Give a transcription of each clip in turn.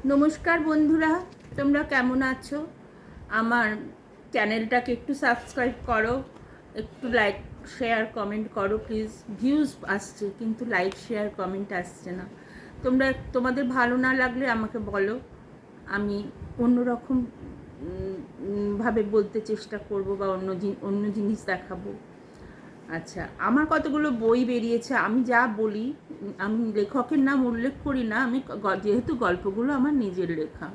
নমস্কার বন্ধুরা, তোমরা কেমন আছো? আমার চ্যানেলটাকে একটু সাবস্ক্রাইব করো, একটু লাইক শেয়ার কমেন্ট করো প্লিজ। ভিউজ আসছে কিন্তু লাইক শেয়ার কমেন্ট আসছে না। তোমাদের ভালো না লাগলে আমাকে বলো, আমি অন্যরকম ভাবে বলতে চেষ্টা করব বা অন্য জিনিস দেখাবো। আচ্ছা, আমার কতগুলো বই বেরিয়েছে। আমি যা বলি, আমি লেখকের নাম উল্লেখ করি না। আমি যেহেতু গল্পগুলো আমার নিজের লেখা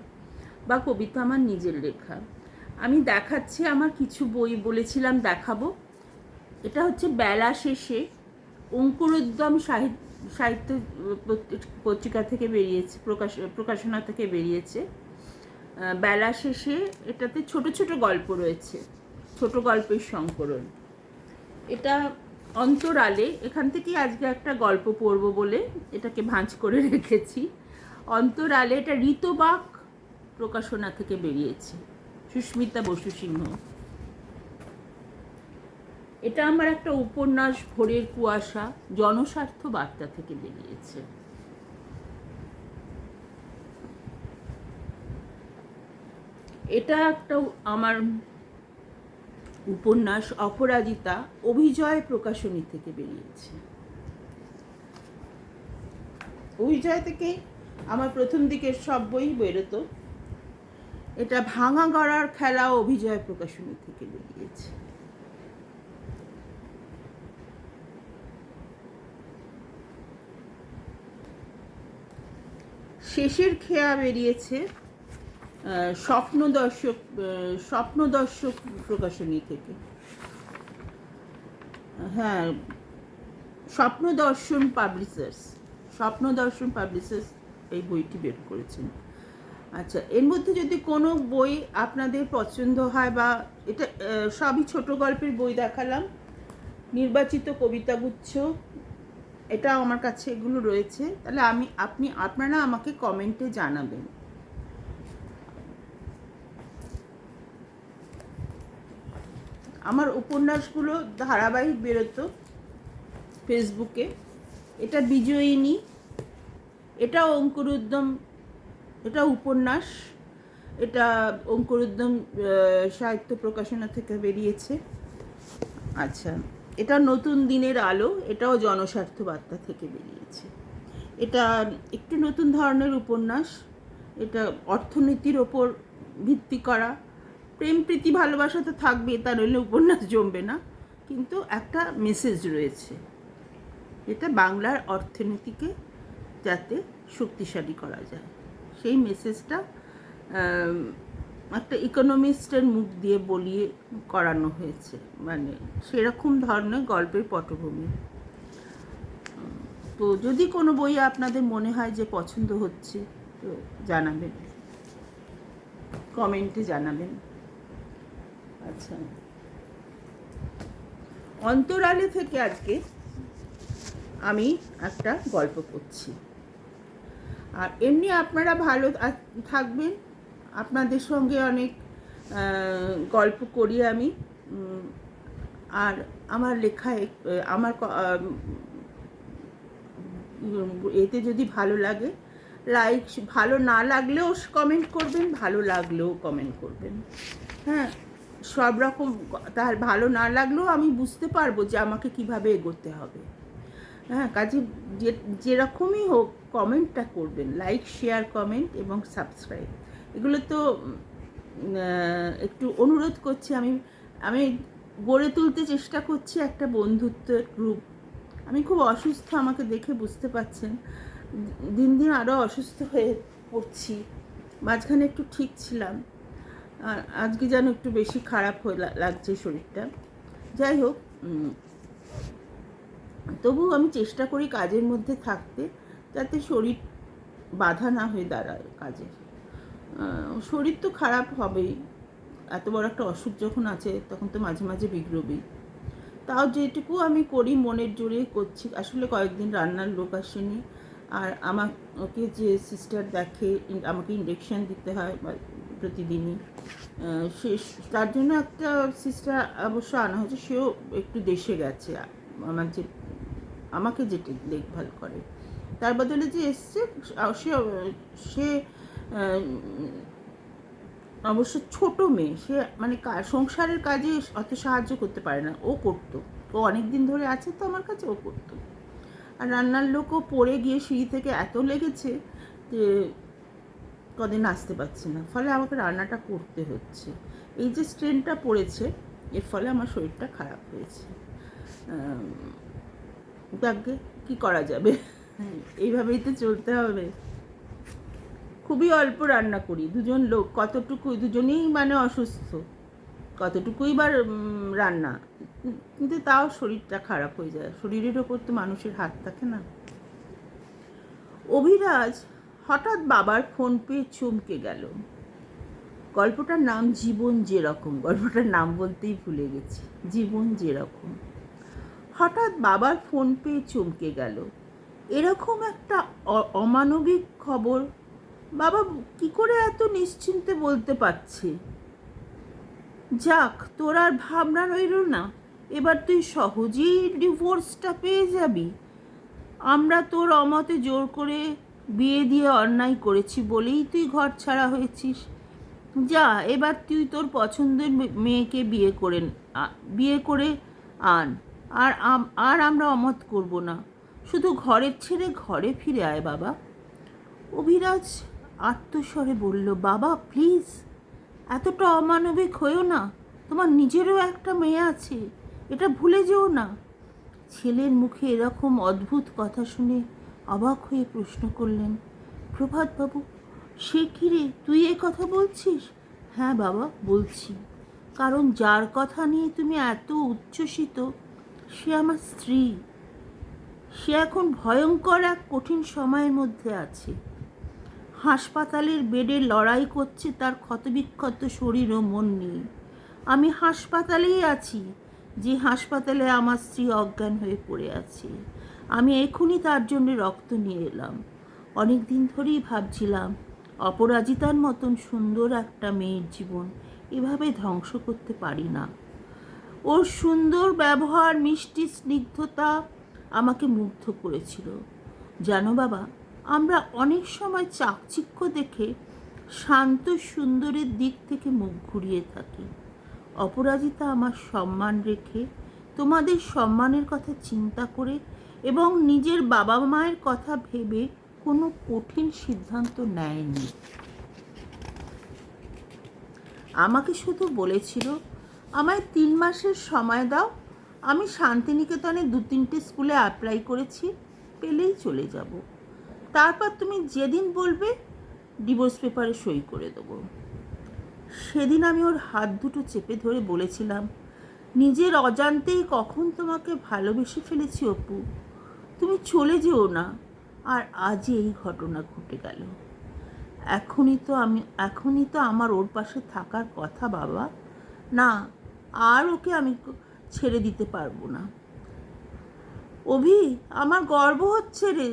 বা কবিতা আমার নিজের লেখা, আমি দেখাচ্ছি আমার কিছু বই বলেছিলাম দেখাবো। এটা হচ্ছে বেলা শেষে, অঙ্কুরোদ্যম সাহিত্য পত্রিকা থেকে বেরিয়েছে, প্রকাশনা থেকে বেরিয়েছে। বেলা শেষে এটাতে ছোট ছোট গল্প রয়েছে, ছোট গল্পের সংকলন। এটা অন্তরালে, এখান থেকেই আজকে একটা গল্প পড়ব বলে এটাকে ভাঁজ করে রেখেছি। অন্তরালে, এটা ঋতবাক প্রকাশনা থেকে বেরিয়েছে, সুস্মিতা বসু সিংহ। এটা আমার একটা উপন্যাস, ভোরের কুয়াশা, জনস্বার্থ বার্তা থেকে বেরিয়েছে। এটা একটা আমার উপন্যাস, অপরাজিতা, অভিজয় প্রকাশনী থেকে বেরিয়েছে। অভিজয় থেকে আমার প্রথম দিকের সব বই বেরোতো। এটা ভাঙা গড়ার খেলা, অভিজয় প্রকাশনী থেকে বেরিয়েছে। শেষের খেয়া বেরিয়েছে স্বপ্নদর্শক প্রকাশনী থেকে। হ্যাঁ, স্বপ্নদর্শন পাবলিশার্স এই বইটি বের করেছেন। আচ্ছা, এর মধ্যে যদি কোনো বই আপনাদের পছন্দ হয়, বা এটা সবই ছোট গল্পের বই দেখালাম, নির্বাচিত কবিতাগুচ্ছ, এটা আমার কাছে এগুলো রয়েছে, তাহলে আপনারা আমাকে কমেন্টে জানাবেন। আমার উপন্যাসগুলো ধারাবাহিক বেরোতো ফেসবুকে। এটা বিজয়িনী, এটা অঙ্কুরোদ্যম, এটা উপন্যাস, এটা অঙ্কুরোদ্যম সাহিত্য প্রকাশনা থেকে বেরিয়েছে। আচ্ছা, এটা নতুন দিনের আলো, এটাও জনস্বার্থ বার্তা থেকে বেরিয়েছে। এটা একটু নতুন ধরনের উপন্যাস। এটা অর্থনীতির ওপর ভিত্তি করা। প্রেম প্রীতি ভালোবাসা তো থাকবে, তা নইলে উপন্যাস জমবে না, কিন্তু একটা মেসেজ রয়েছে, এটা বাংলার অর্থনীতিকে যাতে শক্তিশালী করা যায়, সেই মেসেজটা একটা ইকোনমিস্টের মুখ দিয়ে বলিয়ে করানো হয়েছে। মানে সেরকম ধরনের গল্পের পটভূমি। তো যদি কোনো বই আপনাদের মনে হয় যে পছন্দ হচ্ছে, তো জানাবেন, কমেন্টে জানাবেন। আচ্ছা, অন্তরালে থেকে আজকে আমি একটা গল্প পড়ছি। আর এমনি আপনারা ভালো থাকবেন। আপনাদের সঙ্গে অনেক গল্প করি আমি। আর আমার লেখায় আমার এতে যদি ভালো লাগে লাইক, ভালো না লাগলেও কমেন্ট করবেন, ভালো লাগলেও কমেন্ট করবেন। হ্যাঁ, সব রকম। তার ভালো না লাগলেও আমি বুঝতে পারবো যে আমাকে কিভাবে এগোতে হবে। হ্যাঁ, কাজে যেরকমই হোক কমেন্টটা করবেন, লাইক শেয়ার কমেন্ট এবং সাবস্ক্রাইব, এগুলো তো একটু অনুরোধ করছি। আমি গড়ে তুলতে চেষ্টা করছি একটা বন্ধুত্বের গ্রুপ। আমি খুব অসুস্থ, আমাকে দেখে বুঝতে পারছেন। দিন দিন আরও অসুস্থ হয়ে পড়ছি। মাঝখানে একটু ঠিক ছিলাম, আর আজকে যেন একটু বেশি খারাপ হয়ে লাগছে শরীরটা। যাই হোক, তবুও আমি চেষ্টা করি কাজের মধ্যে থাকতে, যাতে শরীর বাধা না হয়ে দাঁড়ায় কাজের। শরীর তো খারাপ হবেই, এত বড় একটা অসুখ যখন আছে তখন তো মাঝে মাঝে বিগ্রবই। তাও যেটুকু আমি করি মনের জোরে করছি। আসলে কয়েকদিন রান্নার লোক আসেনি, আর আমাকে যে সিস্টার দেখে, আমাকে ইঞ্জেকশন দিতে হয় প্রতিদিনই, তার জন্য একটা সিস্টার অবশ্য আনা হয়েছে। সেও একটু দেশে গেছে, আমাকে যেটা দেখভাল করে। তার বদলে যে এসছে, সে অবশ্য ছোট মেয়ে, সে মানে সংসারের কাজে অত সাহায্য করতে পারে না, ও করতো। ও অনেক দিন ধরে আছে তো আমার কাছে, ও করতো। আর রান্নার লোকও পড়ে গিয়ে সিঁড়ি থেকে এত লেগেছে যে কদিন আসতে পারছি না, ফলে আমাকে রান্নাটা করতে হচ্ছে। এই যে স্ট্রেনটা পড়েছে, এর ফলে আমার শরীরটা খারাপ হয়েছে। যাকে কী করা যাবে, এইভাবেই তো চলতে হবে। খুবই অল্প রান্না করি, দুজন লোক, কতটুকু, দুজনেই মানে অসুস্থ, কতটুকুই বা রান্না, কিন্তু তাও শরীরটা খারাপ হয়ে যায়। শরীরের ওপর তো মানুষের হাত থাকে না। অভিরাজ হঠাৎ বাবার ফোন পেয়ে চমকে গেল। গল্পটার নাম জীবন যেরকম, গল্পটার নাম বলতেই ভুলে গেছি, জীবন যেরকম। হঠাৎ বাবার ফোন পেয়ে চমকে গেল। এরকম একটা অমানবিক খবর বাবা কি করে এত নিশ্চিন্তে বলতে পারছে? যাক, তোর আর ভাবনা রইল না, এবার তুই সহজেই ডিভোর্সটা পেয়ে যাবি। আমরা তোর অমতে জোর করে বিয়ে দিয়ে অন্যায় করেছি বলেই তুই ঘর ছাড়া হয়েছিস। যা, এবার তুই তোর পছন্দের মেয়েকে বিয়ে করে আন। আর আমরা অমত করব না, শুধু ঘরের ছেড়ে ঘরে ফিরে আয় বাবা। অভিরাজ আত্মস্বরে বলল, বাবা প্লিজ, এতটা অমানবিক হয়েও না, তোমার নিজেরও একটা মেয়ে আছে, এটা ভুলে যেও না। ছেলের মুখে এরকম অদ্ভুত কথা শুনে অবাক হয়ে প্রশ্ন করলেন, প্রভাতবাবু, সে কি রে, তুই এ কথা বলছিস? হ্যাঁ বাবা, বলছি, কারণ যার কথা নিয়ে তুমি এত উচ্ছ্বসিত সে আমার স্ত্রী। সে এখন ভয়ঙ্কর এক কঠিন সময়ের মধ্যে আছে। হাসপাতালের বেডে লড়াই করছে তার ক্ষতবিক্ষত শরীর ও মন নিয়ে। আমি হাসপাতালেই আছি, যে হাসপাতালে আমার স্ত্রী অজ্ঞান হয়ে পড়ে আছে। আমি এখনই তার জন্য রক্ত নিয়ে এলাম। অনেক দিন ধরেই ভাবছিলাম অপরাজিতার মতন সুন্দর একটা মেয়ের জীবন এভাবে ধ্বংস করতে পারি না। ওর সুন্দর ব্যবহার, মিষ্টি স্নিগ্ধতা আমাকে মুগ্ধ করেছিল। জানো বাবা, আমরা অনেক সময় চাকচিক্য দেখে শান্ত সুন্দরের দিক থেকে মুখ ঘুরিয়ে থাকি। অপরাজিতা আমার সম্মান রেখে, তোমাদের সম্মানের কথা চিন্তা করে এবং নিজের বাবা মায়ের কথা ভেবে কোনো কঠিন সিদ্ধান্ত নেয়নি। আমাকে শুধু বলেছিল, আমায় 3 মাসের সময় দাও, আমি শান্তিনিকেতনে 2-3টে স্কুলে অ্যাপ্লাই করেছি, পেলেই চলে যাব। তারপর তুমি যেদিন বলবে ডিভোর্স পেপারে সই করে দেবো। সেদিন আমি ওর হাত দুটো চেপে ধরে বলেছিলাম, নিজের অজান্তেই কখন তোমাকে ভালোবেসে ফেলেছি অপু, তুমি চলে যেও না। আর আজ এই ঘটনা ঘটে গেল। এখনই তো আমার ওর পাশে থাকার কথা বাবা। না, আর ওকে আমি ছেড়ে দিতে পারবো না। অভি, আমার গর্ব হচ্ছে রে,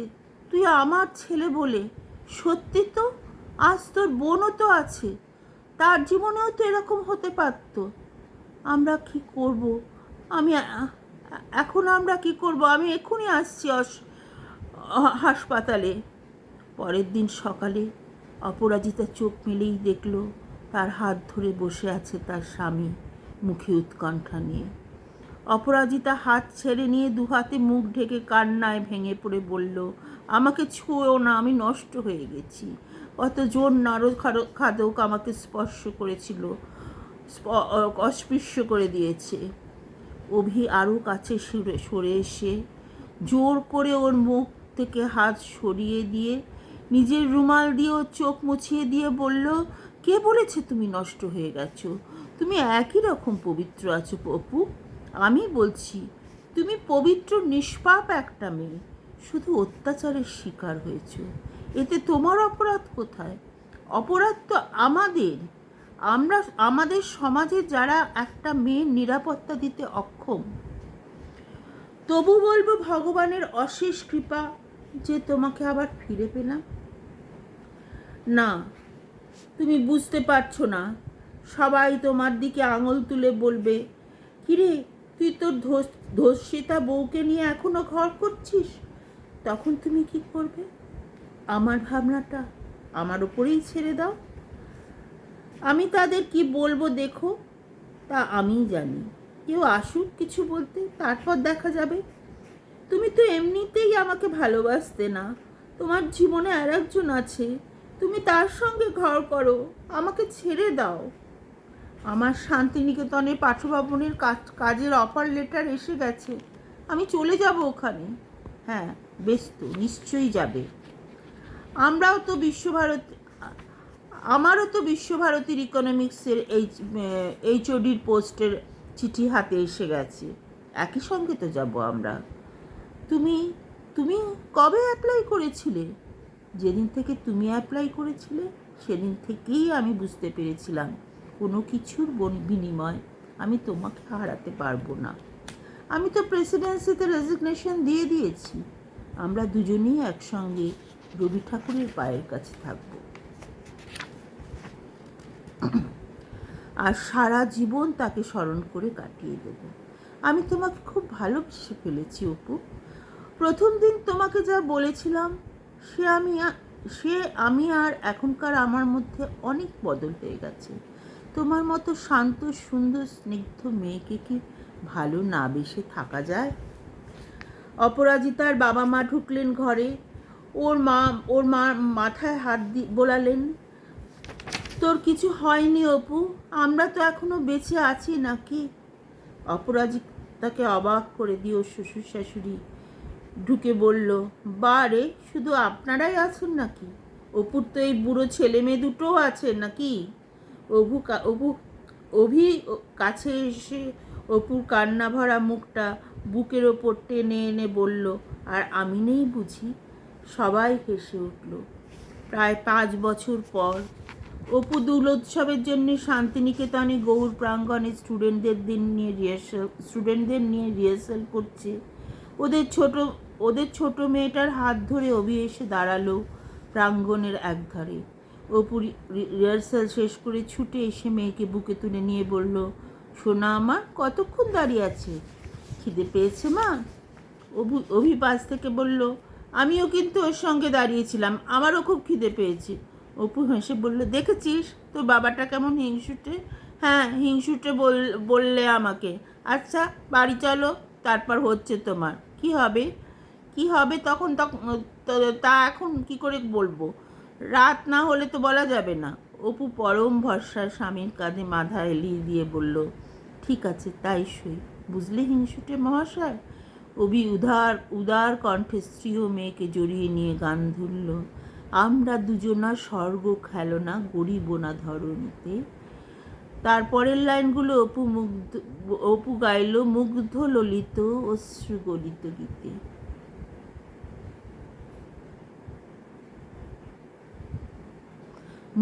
তুই আমার ছেলে বলে। সত্যি তো, আজ তোর বোনও তো আছে, তার জীবনেও তো এরকম হতে পারত। আমরা কি করব? আমরা কি করব? আমি এক্ষুনি আসছি হাসপাতালে। পরের দিন সকালে অপরাজিতা চোখ মেলেই দেখল তার হাত ধরে বসে আছে তার স্বামী, মুখে উৎকণ্ঠা নিয়ে। অপরাজিতা হাত ছেড়ে নিয়ে দুহাতে মুখ ঢেকে কান্নায় ভেঙে পড়ে বলল, আমাকে ছুঁয়ো না, আমি নষ্ট হয়ে গেছি। কত জোর খাদক আমাকে স্পর্শ করেছিল, অস্পৃশ্য করে দিয়েছে। অভি আরও কাছে সরে এসে জোর করে ওর মুখ থেকে হাত সরিয়ে দিয়ে নিজের রুমাল দিয়ে ওর চোখ মুছিয়ে দিয়ে বলল, কে বলেছে তুমি নষ্ট হয়ে গেছো? তুমি একই রকম পবিত্র আছো অপু। আমি বলছি, তুমি পবিত্র নিষ্পাপ একটা মেয়ে, শুধু অত্যাচারের শিকার হয়েছ। এতে তোমার অপরাধ কোথায়? অপরাধ তো আমাদের সমাজে যারা একটা মেয়ের নিরাপত্তা দিতে অক্ষম। তবু বলবো ভগবানের অশেষ কৃপা যে তোমাকে আবার ফিরে পেলাম। না, তুমি বুঝতে পারছো না। সবাই তোমার দিকে আঙুল তুলে বলবে, কিরে, তুই তোর ধর্ষিতা বউকে নিয়ে এখনো ঘর করছিস? তখন তুমি কি করবে? আমার ভাবনাটা আমার ওপরেই ছেড়ে দাও। আমি তাদের কি বলবো দেখো, তা আমিই জানি। কেউ আসুক কিছু বলতে, তারপর দেখা যাবে। তুমি তো এমনিতেই আমাকে ভালোবাসতে না, তোমার জীবনে আর একজন আছে, তুমি তার সঙ্গে ঘর করো, আমাকে ছেড়ে দাও। আমার শান্তিনিকেতনে পাঠ্যভবনের কাজের অফার লেটার এসে গেছে, আমি চলে যাব ওখানে। হ্যাঁ বেশ, তো নিশ্চয়ই যাবে। আমরাও তো বিশ্বভারতী আমারও তো বিশ্বভারতীর ইকোনমিক্সের এইচওডির পোস্টের চিঠি হাতে এসে গেছে, একই সঙ্গে তো যাব আমরা। তুমি তুমি কবে অ্যাপ্লাই করেছিলে? যেদিন থেকে তুমি অ্যাপ্লাই করেছিলে সেদিন থেকেই আমি বুঝতে পেরেছিলাম কোনো কিছুর বিনিময় আমি তোমাকে হারাতে পারবো না। আমি তো প্রেসিডেন্সিতে রেজিগনেশন দিয়ে দিয়েছি। আমরা দুজনেই একসঙ্গে রবি ঠাকুরের পায়ের কাছে থাকবো, আর সারা জীবন তাকে স্মরণ করে কাটিয়ে দেব। আমি তোমাকে খুব ভালোবেসে ফেলেছি অপু। প্রথম দিন তোমাকে যা বলেছিলাম সে আমি আর এখনকার আমার মধ্যে অনেক বদল হয়ে গেছে। তোমার মতো শান্ত সুন্দর স্নিগ্ধ মেয়েকে কি ভালো না বেসে থাকা যায়? অপরাজিতার বাবা মা ঢুকলেন ঘরে। ওর মা মাথায় হাত বোলালেন, তোর কিছু হয়নি অপু, আমরা তো এখনো বেঁচে আছি নাকি? অপরাজিতাকে অবাক করে দিয়ে ওর শ্বশুর শাশুড়ি ঢুকে বলল, বা রে, শুধু আপনারাই আছেন নাকি? অপুর তো এই বুড়ো ছেলে মেয়ে দুটোও আছে নাকি? অভি কাছে এসে অপুর কান্না ভরা মুখটা বুকের ওপর টেনে এনে বলল, আর আমি নেই বুঝি? সবাই হেসে উঠল। প্রায় 5 বছর পর অপু দোল উৎসবের জন্য শান্তিনিকেতনে গৌর প্রাঙ্গণে স্টুডেন্টদের নিয়ে রিহার্সাল করছে। ওদের ছোট মেয়েটার হাত ধরে অভি এসে দাঁড়ালো প্রাঙ্গণের একধারে। অপু রিহার্সাল শেষ করে ছুটে এসে মেয়েকে বুকে তুলে নিয়ে বলল, সোনা আমার, কতক্ষণ দাঁড়িয়ে আছে? খিদে পেয়েছে মা? অভি পাশ থেকে বলল, আমিও কিন্তু ওর সঙ্গে দাঁড়িয়েছিলাম, আমারও খুব খিদে পেয়েছে। অপু হেসে বলল, দেখেছিস তোর বাবাটা কেমন হিংসুটে? হ্যাঁ হিংসুটে বললে আমাকে। আচ্ছা বাড়ি চলো, তারপর হচ্ছে তোমার কি হবে তখন তা এখন কি করে বলবো? রাত না হলে তো বলা যাবে না। অপু পরম ভরসার স্বামীর কাঁধে মাথা এলিয়ে দিয়ে বলল, ঠিক আছে তাই সই, বুঝলে হিংসুটে মহাশয়? অভি উদার কণ্ঠে স্ত্রী ও মেয়েকে জড়িয়ে নিয়ে গান ধরল, আমরা দুজনা স্বর্গ খেলনা গরিব না ধরণীতে। তারপরের লাইনগুলো অপু গাইল মুগ্ধ ললিত অশ্রু গলিত গীতে।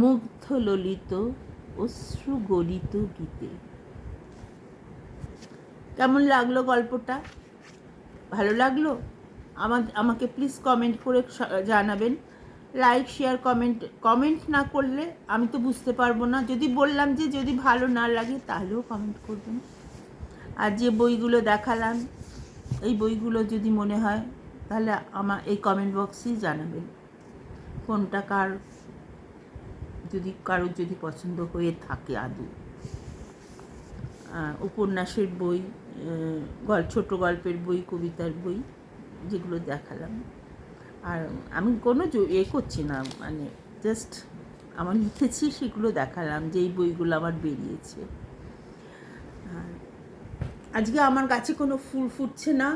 মুগ্ধ ললিত অশ্রু গলিত গীতে। কেমন লাগলো গল্পটা? ভালো লাগলো? আমাকে প্লিজ কমেন্ট করে জানাবেন। লাইক শেয়ার কমেন্ট না করলে আমি তো বুঝতে পারবো না। যদি বললাম যে যদি ভালো না লাগে তাহলেও কমেন্ট করবেন। আর যে বইগুলো দেখালাম এই বইগুলো যদি মনে হয় তাহলে আমার এই কমেন্ট বক্সেই জানাবেন কোনটা কারোর যদি পছন্দ হয়ে থাকে আদৌ। উপন্যাসের বই, ছোট গল্পের বই, কবিতার বই যেগুলো দেখালাম। আর আমি কোনো করছি না, মানে জাস্ট আমার লিখেছি সেগুলো দেখালাম, যেই বইগুলো আমার বেরিয়েছে। আজকে আমার গাছে কোনো ফুল ফুটছে না।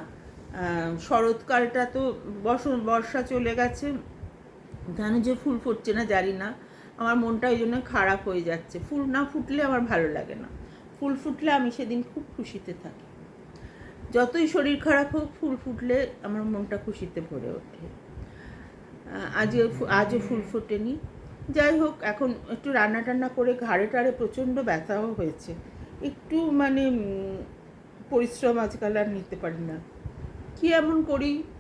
শরৎকালটা তো বর্ষা চলে গেছে, কেন যে ফুল ফুটছে না জানি না। আমার মনটা ওই জন্য খারাপ হয়ে যাচ্ছে। ফুল না ফুটলে আমার ভালো লাগে না, ফুল ফুটলে আমি সেদিন খুব খুশিতে থাকি। যতই শরীর খারাপ হোক, ফুল ফুটলে আমার মনটা খুশিতে ভরে ওঠে। আজও ফুল ফোটেনি। যাই হোক, এখন একটু রান্না টান্না করে ঘাড়ে টাড়ে প্রচণ্ড ব্যথাও হয়েছে। একটু মানে পরিশ্রম আজকাল আর নিতে পারি না। কী এমন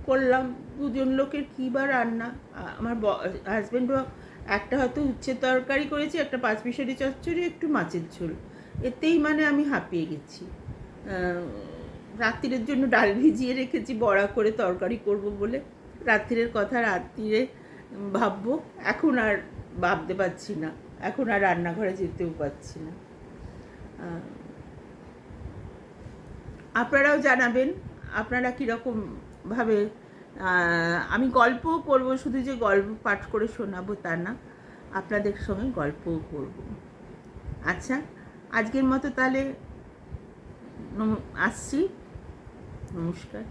করলাম, দুজন লোকের কী বা রান্না। আমার হাজব্যান্ডও একটা হয়তো উচ্ছে তরকারি করেছি, একটা পাঁচমিশালি চচ্চড়ি, একটু মাছের ঝোল, এতেই মানে আমি হাঁপিয়ে গেছি। রাত্রিরের জন্য ডাল ভিজিয়ে রেখেছি বড়া করে তরকারি করব বলে। রাত্রিরের কথা রাত্রিরে ভাববো, এখন আর ভাবতে পারছি না, এখন আর রান্নাঘরে যেতেও পারছি না। আপনারাও জানাবেন আপনারা কীরকমভাবে, আমি গল্পও করবো, শুধু যে গল্প পাঠ করে শোনাবো তা না, আপনাদের সঙ্গে গল্পও করব। আচ্ছা, আজকের মতো তাহলে আসছি, নমস্কার।